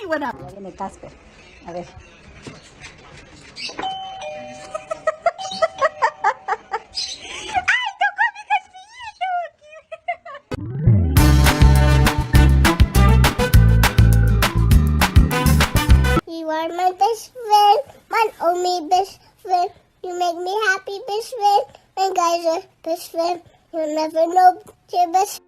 bueno. Ya viene Casper. A ver. ¡Ay, tocó mi castillito! You are my best friend, my only best friend. You make me happy, best friend. And guys are best friend. You'll never know your best